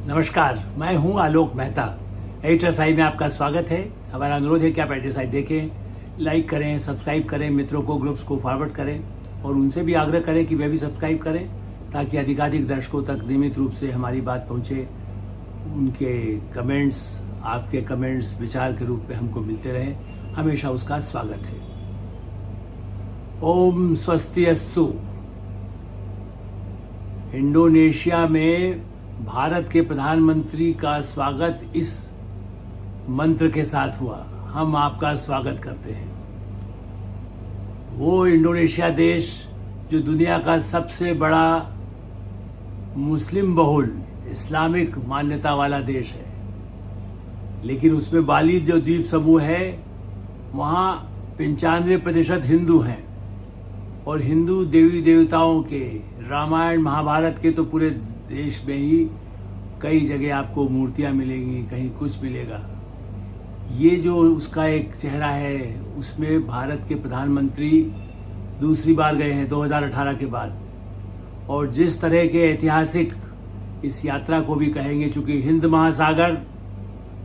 नमस्कार, मैं हूं आलोक मेहता। एडिटर्स आई में आपका स्वागत है। हमारा अनुरोध है कि आप एडिटर्स आई देखें, लाइक करें, सब्सक्राइब करें, मित्रों को, ग्रुप्स को फॉरवर्ड करें और उनसे भी आग्रह करें कि वे भी सब्सक्राइब करें ताकि अधिकाधिक दर्शकों तक नियमित रूप से हमारी बात पहुंचे। उनके कमेंट्स, आपके कमेंट्स विचार के रूप में हमको मिलते रहें, हमेशा उसका स्वागत है। ओम स्वस्ति अस्तु। इंडोनेशिया में भारत के प्रधानमंत्री का स्वागत इस मंत्र के साथ हुआ, हम आपका स्वागत करते हैं। वो इंडोनेशिया देश जो दुनिया का सबसे बड़ा मुस्लिम बहुल इस्लामिक मान्यता वाला देश है, लेकिन उसमें बाली जो द्वीप समूह है वहां 95% हिंदू हैं और हिंदू देवी देवताओं के, रामायण महाभारत के तो पूरे देश में ही कई जगह आपको मूर्तियां मिलेंगी, कहीं कुछ मिलेगा। ये जो उसका एक चेहरा है, उसमें भारत के प्रधानमंत्री दूसरी बार गए हैं 2018 के बाद, और जिस तरह के ऐतिहासिक इस यात्रा को भी कहेंगे, चूंकि हिंद महासागर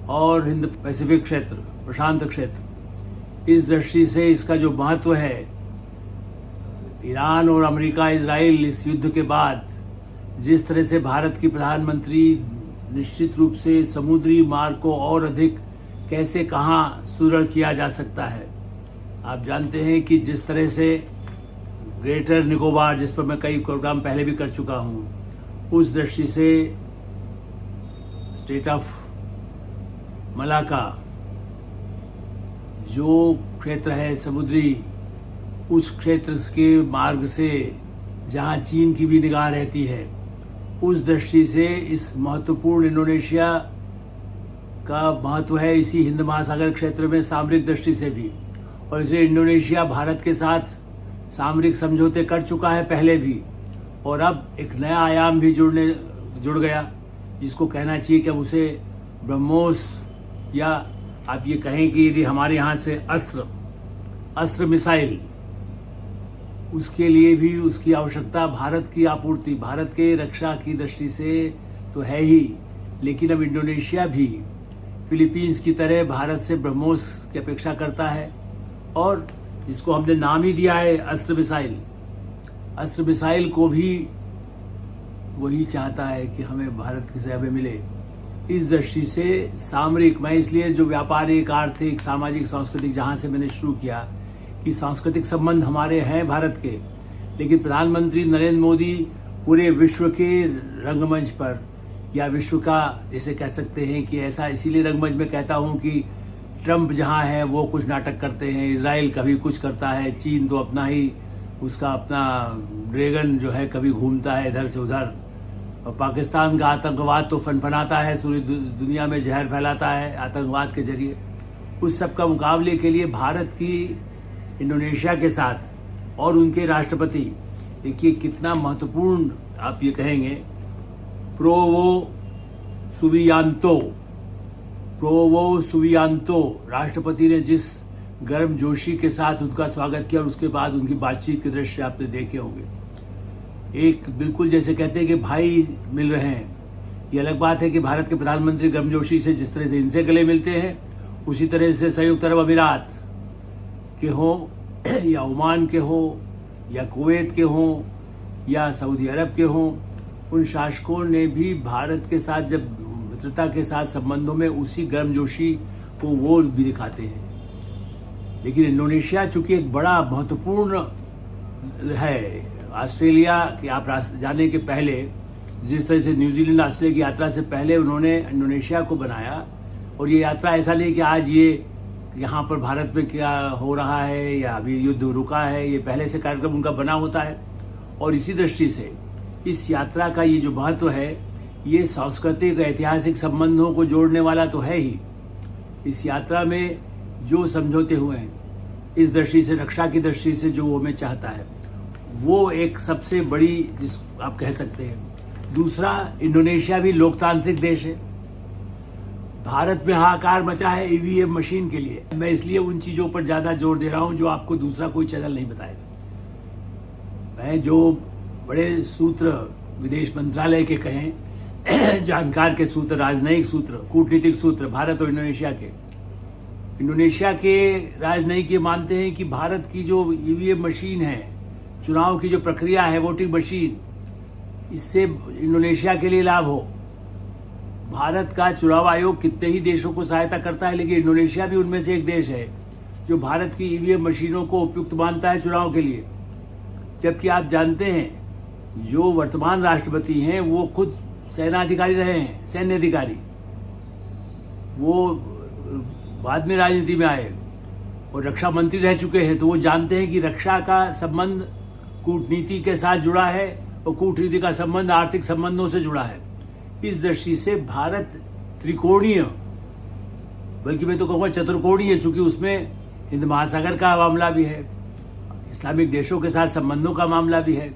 और हिंद पैसिफिक क्षेत्र, प्रशांत क्षेत्र, इस दृष्टि से इसका जो महत्व है, ईरान और अमेरिका इजराइल इस युद्ध के बाद जिस तरह से भारत की प्रधानमंत्री निश्चित रूप से समुद्री मार्ग को और अधिक कैसे कहां सुदृढ़ किया जा सकता है। आप जानते हैं कि जिस तरह से ग्रेटर निकोबार, जिस पर मैं कई प्रोग्राम पहले भी कर चुका हूं, उस दृष्टि से स्टेट ऑफ मलाका जो क्षेत्र है समुद्री, उस क्षेत्र के मार्ग से जहां चीन की भी निगाह रहती है, उस दृष्टि से इस महत्वपूर्ण इंडोनेशिया का महत्व है इसी हिंद महासागर क्षेत्र में सामरिक दृष्टि से भी। और इसे इंडोनेशिया भारत के साथ सामरिक समझौते कर चुका है पहले भी, और अब एक नया आयाम भी जुड़ गया, जिसको कहना चाहिए कि अब उसे ब्रह्मोस, या आप ये कहें कि यदि हमारे यहाँ से अस्त्र मिसाइल, उसके लिए भी उसकी आवश्यकता, भारत की आपूर्ति, भारत के रक्षा की दृष्टि से तो है ही, लेकिन अब इंडोनेशिया भी फिलीपींस की तरह भारत से ब्रह्मोस की अपेक्षा करता है, और जिसको हमने नाम ही दिया है अस्त्र मिसाइल को भी वही चाहता है कि हमें भारत की सहयोग मिले। इस दृष्टि से सामरिक, मैं इसलिए जो व्यापारिक, आर्थिक, सामाजिक, सांस्कृतिक, जहां से मैंने शुरू किया कि सांस्कृतिक संबंध हमारे हैं भारत के, लेकिन प्रधानमंत्री नरेंद्र मोदी पूरे विश्व के रंगमंच पर, या विश्व का जैसे कह सकते हैं कि ऐसा इसीलिए रंगमंच में कहता हूं कि ट्रंप जहां है वो कुछ नाटक करते हैं, इजराइल कभी कुछ करता है, चीन तो अपना ही, उसका अपना ड्रैगन जो है कभी घूमता है इधर से उधर, और पाकिस्तान का आतंकवाद तो फनफनाता है, पूरी दुनिया में जहर फैलाता है आतंकवाद के जरिए। उस सब का मुकाबले के लिए भारत की इंडोनेशिया के साथ और उनके राष्ट्रपति, देखिए कितना महत्वपूर्ण, आप ये कहेंगे, प्रोवो सुवियांतो राष्ट्रपति ने जिस गर्म जोशी के साथ उनका स्वागत किया, और उसके बाद उनकी बातचीत के दृश्य आपने देखे होंगे। एक बिल्कुल जैसे कहते हैं कि भाई मिल रहे हैं। ये अलग बात है कि भारत के प्रधानमंत्री गर्मजोशी से जिस तरह से इनसे गले मिलते हैं, उसी तरह से संयुक्त अरब अमीरात के हो, या ओमान के हो, या कुवैत के हो, या सऊदी अरब के हो, उन शासकों ने भी भारत के साथ जब मित्रता के साथ संबंधों में उसी गर्मजोशी को वो भी दिखाते हैं। लेकिन इंडोनेशिया चूंकि एक बड़ा महत्वपूर्ण है, ऑस्ट्रेलिया की आप जाने के पहले, जिस तरह से न्यूजीलैंड ऑस्ट्रेलिया की यात्रा से पहले उन्होंने इंडोनेशिया को बनाया, और ये यात्रा ऐसा नहीं कि आज ये यहाँ पर भारत में क्या हो रहा है या अभी युद्ध रुका है, ये पहले से कार्यक्रम उनका बना होता है। और इसी दृष्टि से इस यात्रा का ये जो महत्व है, ये सांस्कृतिक ऐतिहासिक संबंधों को जोड़ने वाला तो है ही। इस यात्रा में जो समझौते हुए हैं, इस दृष्टि से, रक्षा की दृष्टि से जो वो हमें चाहता है, वो एक सबसे बड़ी, जिस आप कह सकते हैं। दूसरा, इंडोनेशिया भी लोकतांत्रिक देश है। भारत में हाहाकार मचा है ईवीएम मशीन के लिए। मैं इसलिए उन चीजों पर ज्यादा जोर दे रहा हूं जो आपको दूसरा कोई चैनल नहीं बताएगा। मैं जो बड़े सूत्र विदेश मंत्रालय के कहें जानकार के सूत्र, राजनयिक सूत्र, कूटनीतिक सूत्र भारत और इंडोनेशिया के राजनयिक ये मानते हैं कि भारत की जो ईवीएम मशीन है, चुनाव की जो प्रक्रिया है, वोटिंग मशीन, इससे इंडोनेशिया के लिए लाभ हो। भारत का चुनाव आयोग कितने ही देशों को सहायता करता है, लेकिन इंडोनेशिया भी उनमें से एक देश है जो भारत की ईवीएम मशीनों को उपयुक्त मानता है चुनाव के लिए। जबकि आप जानते हैं जो वर्तमान राष्ट्रपति हैं वो खुद सेनाधिकारी रहे हैं, सैन्य अधिकारी। वो बाद में राजनीति में आए और रक्षा मंत्री रह चुके हैं, तो वो जानते हैं कि रक्षा का संबंध कूटनीति के साथ जुड़ा है और कूटनीति का संबंध आर्थिक संबंधों से जुड़ा है। इस दृष्टि से भारत त्रिकोणीय, बल्कि मैं तो कहूँगा चतुर्कोणीय, चूंकि उसमें हिंद महासागर का मामला भी है, इस्लामिक देशों के साथ संबंधों का मामला भी है,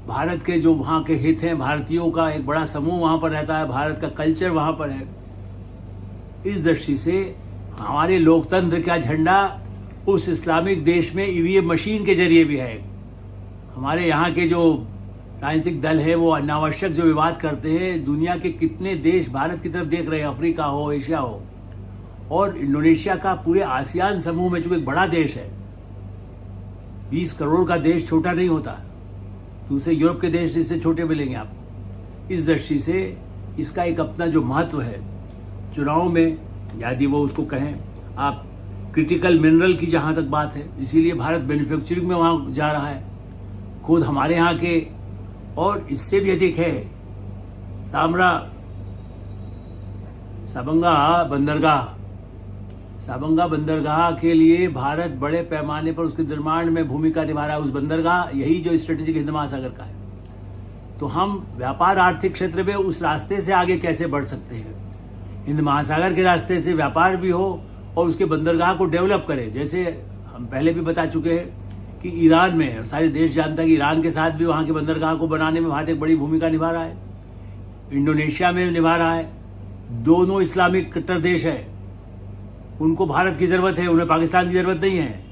भारत के जो वहाँ के हित हैं, भारतीयों का एक बड़ा समूह वहाँ पर रहता है, भारत का कल्चर वहाँ पर है। इस दृष्टि से हमारे लोकतंत्र का झंडा उस इस्लामिक देश में ईवीएम मशीन के जरिए भी है। हमारे यहाँ के जो राजनीतिक दल है वो अनावश्यक जो विवाद करते हैं, दुनिया के कितने देश भारत की तरफ देख रहे हैं, अफ्रीका हो, एशिया हो, और इंडोनेशिया का पूरे आसियान समूह में चूंकि एक बड़ा देश है, 20 करोड़ का देश छोटा नहीं होता, दूसरे यूरोप के देश इससे छोटे मिलेंगे आपको। इस दृष्टि से इसका एक अपना जो महत्व है चुनाव में, यदि वो उसको कहें आप क्रिटिकल मिनरल की जहां तक बात है, इसीलिए भारत मैन्युफैक्चरिंग में वहां जा रहा है, खुद हमारे यहाँ के, और इससे भी अधिक है साबंगा बंदरगाह के लिए भारत बड़े पैमाने पर उसके निर्माण में भूमिका निभा रहा है। उस बंदरगाह यही जो स्ट्रेटेजिक हिंद महासागर का है, तो हम व्यापार आर्थिक क्षेत्र में उस रास्ते से आगे कैसे बढ़ सकते हैं, हिंद महासागर के रास्ते से व्यापार भी हो और उसके बंदरगाह को डेवलप करें। जैसे हम पहले भी बता चुके हैं कि ईरान में, और सारे देश जानता है कि ईरान के साथ भी वहां के बंदरगाह को बनाने में भारत एक बड़ी भूमिका निभा रहा है, इंडोनेशिया में निभा रहा है। दोनों इस्लामिक कट्टर देश है, उनको भारत की जरूरत है, उन्हें पाकिस्तान की जरूरत नहीं है।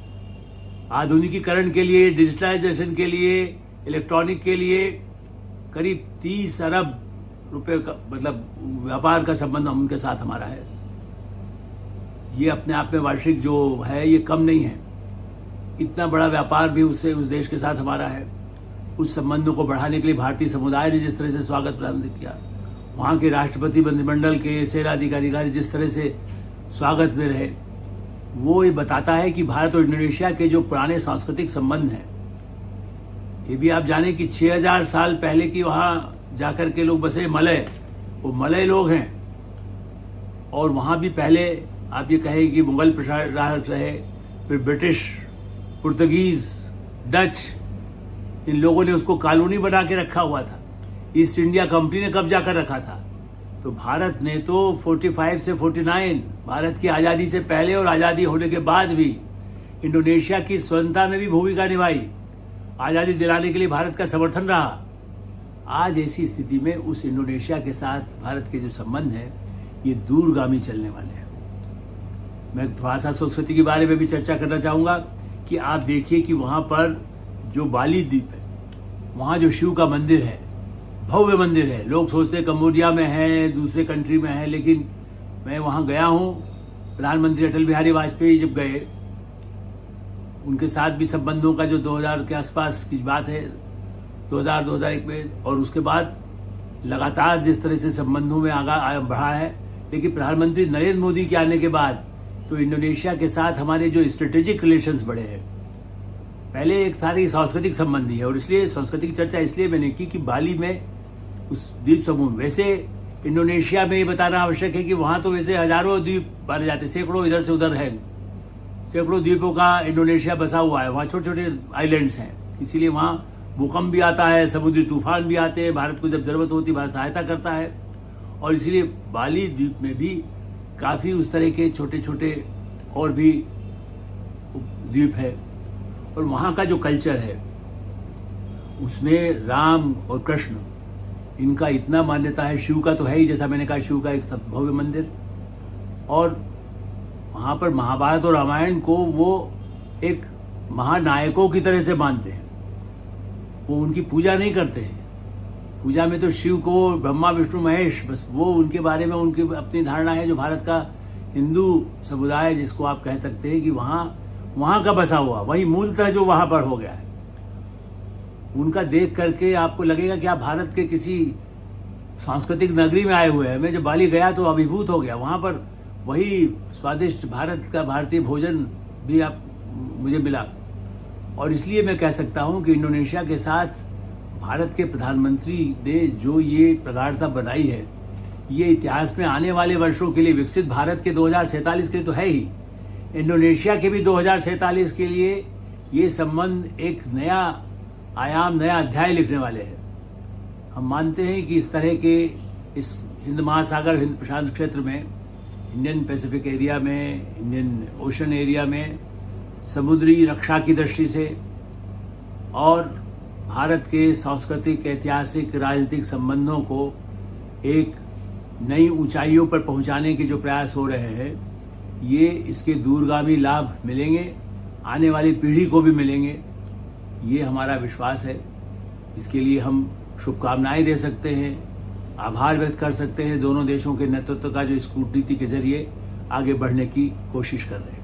आधुनिकीकरण के लिए, डिजिटलाइजेशन के लिए, इलेक्ट्रॉनिक के लिए करीब 30 अरब रुपए का मतलब व्यापार का संबंध उनके साथ हमारा है। ये अपने आप में वार्षिक जो है ये कम नहीं है, इतना बड़ा व्यापार भी उस देश के साथ हमारा है। उस संबंधों को बढ़ाने के लिए भारतीय समुदाय ने जिस तरह से स्वागत प्रदान किया, वहां के राष्ट्रपति मंत्रिमंडल के सेनाधिकारी जिस तरह से स्वागत में रहे, वो ये बताता है कि भारत और इंडोनेशिया के जो पुराने सांस्कृतिक संबंध हैं, ये भी आप जाने कि 6000 साल पहले की वहां जाकर के लोग बसे मलय, वो मलय लोग हैं। और वहां भी पहले आप ये कहें कि मुगल प्रशासक रहे, फिर ब्रिटिश, पुर्तगीज, डच, इन लोगों ने उसको कॉलोनी बना के रखा हुआ था। ईस्ट इंडिया कंपनी ने कब्जा कर रखा था। तो भारत ने तो 45 से 49, भारत की आजादी से पहले और आजादी होने के बाद भी इंडोनेशिया की स्वतंत्रता में भी भूमिका निभाई, आजादी दिलाने के लिए भारत का समर्थन रहा। आज ऐसी स्थिति में उस इंडोनेशिया के साथ भारत के जो संबंध है ये दूरगामी चलने वाले हैं। मैं भाषा संस्कृति के बारे में भी चर्चा करना चाहूंगा कि आप देखिए कि वहां पर जो बाली द्वीप है, वहां जो शिव का मंदिर है, भव्य मंदिर है। लोग सोचते हैं कम्बोडिया में है, दूसरे कंट्री में है, लेकिन मैं वहां गया हूं। प्रधानमंत्री अटल बिहारी वाजपेयी जब गए, उनके साथ भी संबंधों का जो 2000 के आसपास की बात है, 2000-2001 में, और उसके बाद लगातार जिस तरह से संबंधों में आगा बढ़ा है। लेकिन प्रधानमंत्री नरेंद्र मोदी के आने के बाद तो इंडोनेशिया के साथ हमारे जो स्ट्रेटेजिक रिलेशंस बढ़े हैं। पहले एक सारी सांस्कृतिक संबंधी है, और इसलिए सांस्कृतिक चर्चा इसलिए मैंने की कि बाली में उस द्वीप समूह, वैसे इंडोनेशिया में ये बताना आवश्यक है कि वहां तो वैसे हजारों द्वीप माने जाते, सैकड़ों इधर से उधर है, सैकड़ों द्वीपों का इंडोनेशिया बसा हुआ है। वहां छोटे छोटे आइलैंड्स हैं, इसीलिए वहां भूकंप भी आता है, समुद्री तूफान भी आते हैं। भारत को जब जरूरत होती है भारत सहायता करता है, और इसीलिए बाली द्वीप में भी काफी उस तरह के छोटे छोटे और भी द्वीप है। और वहां का जो कल्चर है उसमें राम और कृष्ण, इनका इतना मान्यता है। शिव का तो है ही, जैसा मैंने कहा, शिव का एक भव्य मंदिर, और वहां पर महाभारत और रामायण को वो एक महानायकों की तरह से मानते हैं। वो उनकी पूजा नहीं करते हैं, पूजा में तो शिव को ब्रह्मा विष्णु महेश, बस वो उनके बारे में उनकी अपनी धारणा है। जो भारत का हिंदू समुदाय जिसको आप कह सकते हैं कि वहां का बसा हुआ, वही मूलतः जो वहां पर हो गया है, उनका देख करके आपको लगेगा कि आप भारत के किसी सांस्कृतिक नगरी में आए हुए हैं। मैं जब बाली गया तो अभिभूत हो गया। वहां पर वही स्वादिष्ट भारत का भारतीय भोजन भी आप मुझे मिला। और इसलिए मैं कह सकता हूं कि इंडोनेशिया के साथ भारत के प्रधानमंत्री ने जो ये प्रगाढ़ता बनाई है, ये इतिहास में आने वाले वर्षों के लिए, विकसित भारत के 2047 के लिए तो है ही, इंडोनेशिया के भी 2047 के लिए ये संबंध एक नया आयाम, नया अध्याय लिखने वाले हैं। हम मानते हैं कि इस तरह के इस हिंद महासागर, हिंद प्रशांत क्षेत्र में, इंडियन पैसिफिक एरिया में, इंडियन ओशन एरिया में समुद्री रक्षा की दृष्टि से और भारत के सांस्कृतिक, ऐतिहासिक, राजनीतिक संबंधों को एक नई ऊंचाइयों पर पहुंचाने के जो प्रयास हो रहे हैं, ये इसके दूरगामी लाभ मिलेंगे, आने वाली पीढ़ी को भी मिलेंगे, ये हमारा विश्वास है। इसके लिए हम शुभकामनाएं दे सकते हैं, आभार व्यक्त कर सकते हैं दोनों देशों के नेतृत्व का जो इस कूटनीति के जरिए आगे बढ़ने की कोशिश कर रहे हैं।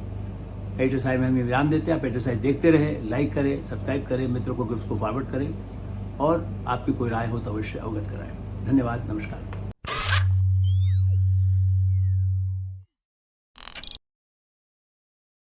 एडिटर में हमें विराम देते हैं। आप एडिटर देखते रहे, लाइक करें, सब्सक्राइब करें, मित्रों को उसको फॉरवर्ड करें और आपकी कोई राय हो तो अवश्य अवगत कराएं। धन्यवाद, नमस्कार।